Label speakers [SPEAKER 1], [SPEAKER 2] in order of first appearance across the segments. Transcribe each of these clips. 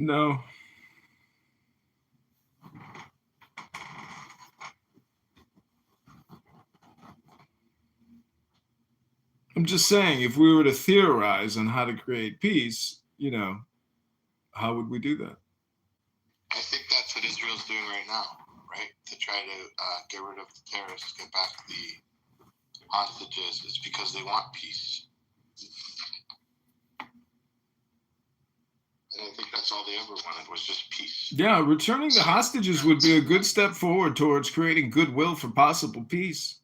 [SPEAKER 1] No. I'm just saying, if we were to theorize on how to create peace, how would we do that?
[SPEAKER 2] I think that's what Israel's doing right now, right? To try to get rid of the terrorists, get back the hostages. It's because they want peace. And I think that's all they ever wanted was just peace.
[SPEAKER 1] Yeah, returning the hostages would be a good step forward towards creating goodwill for possible peace.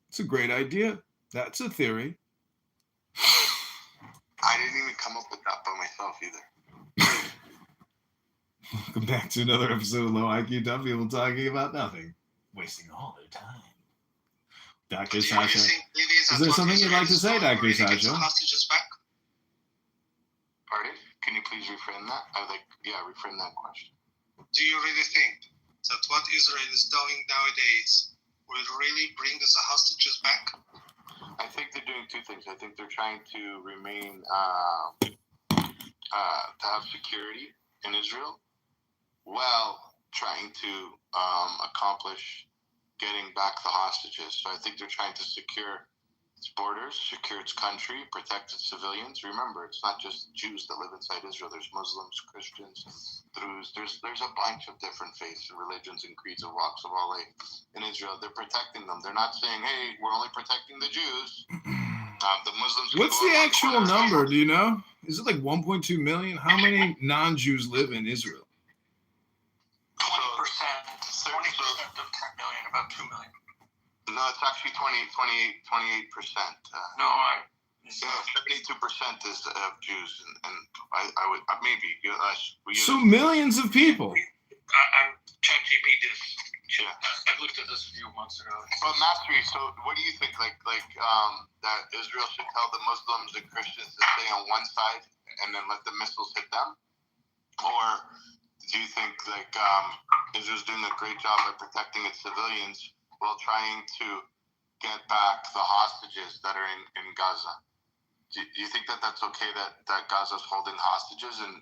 [SPEAKER 1] It's a great idea. That's a theory.
[SPEAKER 2] I didn't even come up with that by myself either.
[SPEAKER 1] Welcome back to another episode of Low IQ Dumb People talking about nothing, wasting all their time. Dr. Sasha, is there something you'd like to say, Dr. Sasha?
[SPEAKER 2] Hostages back? Pardon? Can you please reframe that? Reframe that question.
[SPEAKER 3] Do you really think that what Israel is doing nowadays will really bring the hostages back?
[SPEAKER 2] I think they're doing two things. I think they're trying to remain, to have security in Israel, while trying to accomplish getting back the hostages. So I think they're trying to secure its borders, secure its country, protect its civilians. Remember, it's not just Jews that live inside Israel. There's Muslims, Christians, Druze. There's a bunch of different faiths and religions and creeds and walks of all in Israel. They're protecting them. They're not saying, hey, we're only protecting the Jews. The Muslims.
[SPEAKER 1] What's the actual number? Do you know? Is it like 1.2 million? How many non-Jews live in Israel?
[SPEAKER 3] 20%. 20% of 10 million, about 2 million.
[SPEAKER 2] No, it's actually 28%.
[SPEAKER 3] No,
[SPEAKER 2] 72% is of Jews, and I would maybe.
[SPEAKER 1] So millions of people.
[SPEAKER 3] I'm ChatGPT this.
[SPEAKER 2] Yeah.
[SPEAKER 3] I looked at this a few months ago.
[SPEAKER 2] But Matthew, so what do you think? Like that Israel should tell the Muslims and Christians to stay on one side and then let the missiles hit them, or do you think Israel's doing a great job at protecting its civilians while trying to get back the hostages that are in Gaza? Do you think that that's okay that Gaza's holding hostages and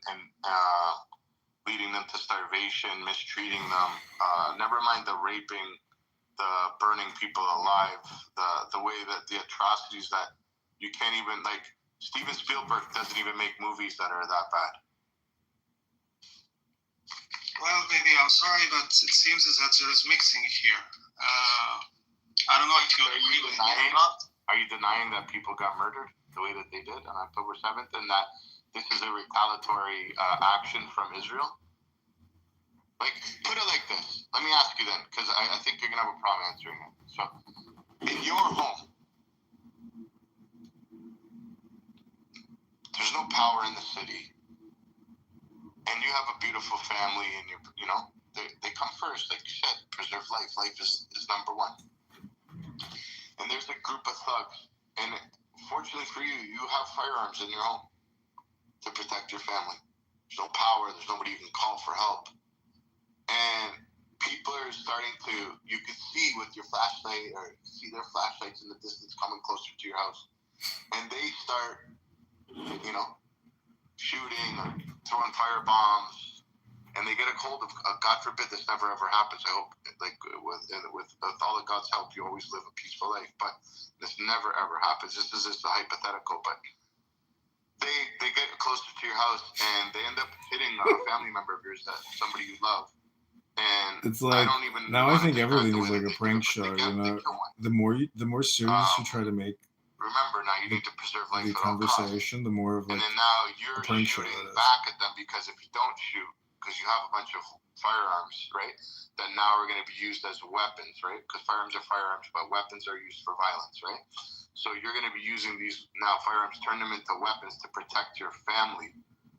[SPEAKER 2] leading them to starvation, mistreating them? Never mind the raping, the burning people alive, the way that the atrocities that you can't even, Steven Spielberg doesn't even make movies that are that bad.
[SPEAKER 3] Well, baby, I'm sorry, but it seems as that there is mixing here. I don't know if you agree with me or not.
[SPEAKER 2] Are you denying that people got murdered the way that they did on October 7th and that this is a retaliatory action from Israel? Put it like this. Let me ask you then, because I think you're going to have a problem answering it. So, in your home, there's no power in the city, and you have a beautiful family, and they come first, like you said, preserve life. Life is number one. And there's a group of thugs, and fortunately for you, you have firearms in your home to protect your family. There's no power. There's nobody you can call for help. And people are starting to, you can see with your flashlight, or see their flashlights in the distance coming closer to your house. And they start, shooting or throwing fire bombs. And they get a hold of, God forbid this never ever happens. I hope, with all of God's help, you always live a peaceful life. But this never ever happens. This is just a hypothetical. But they get closer to your house and they end up hitting a family member of yours, somebody you love. And
[SPEAKER 1] it's like, I think everything is like a prank show. The more serious you try to make.
[SPEAKER 2] Remember, now you need to preserve life.
[SPEAKER 1] The conversation, the more of
[SPEAKER 2] and then now you're shooting back at them, because if you don't shoot, because you have a bunch of firearms, right? That now are going to be used as weapons, right? Because firearms are firearms, but weapons are used for violence, right? So you're going to be using these now firearms, turn them into weapons to protect your family.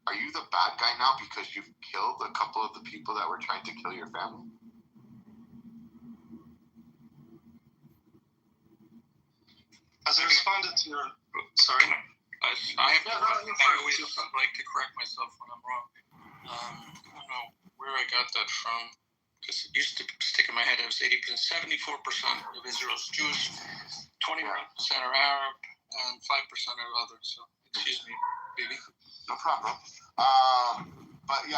[SPEAKER 2] Are you the bad guy now because you've killed a couple of the people that were trying to kill your family?
[SPEAKER 3] As I responded to your... Sorry? I always like to correct myself when I'm wrong. I don't know where I got that from, because it used to stick in my head. It was 80%, 74% of Israel's Jews, 21% are Arab, and 5% are others. So, excuse me, baby.
[SPEAKER 2] No problem. But yeah.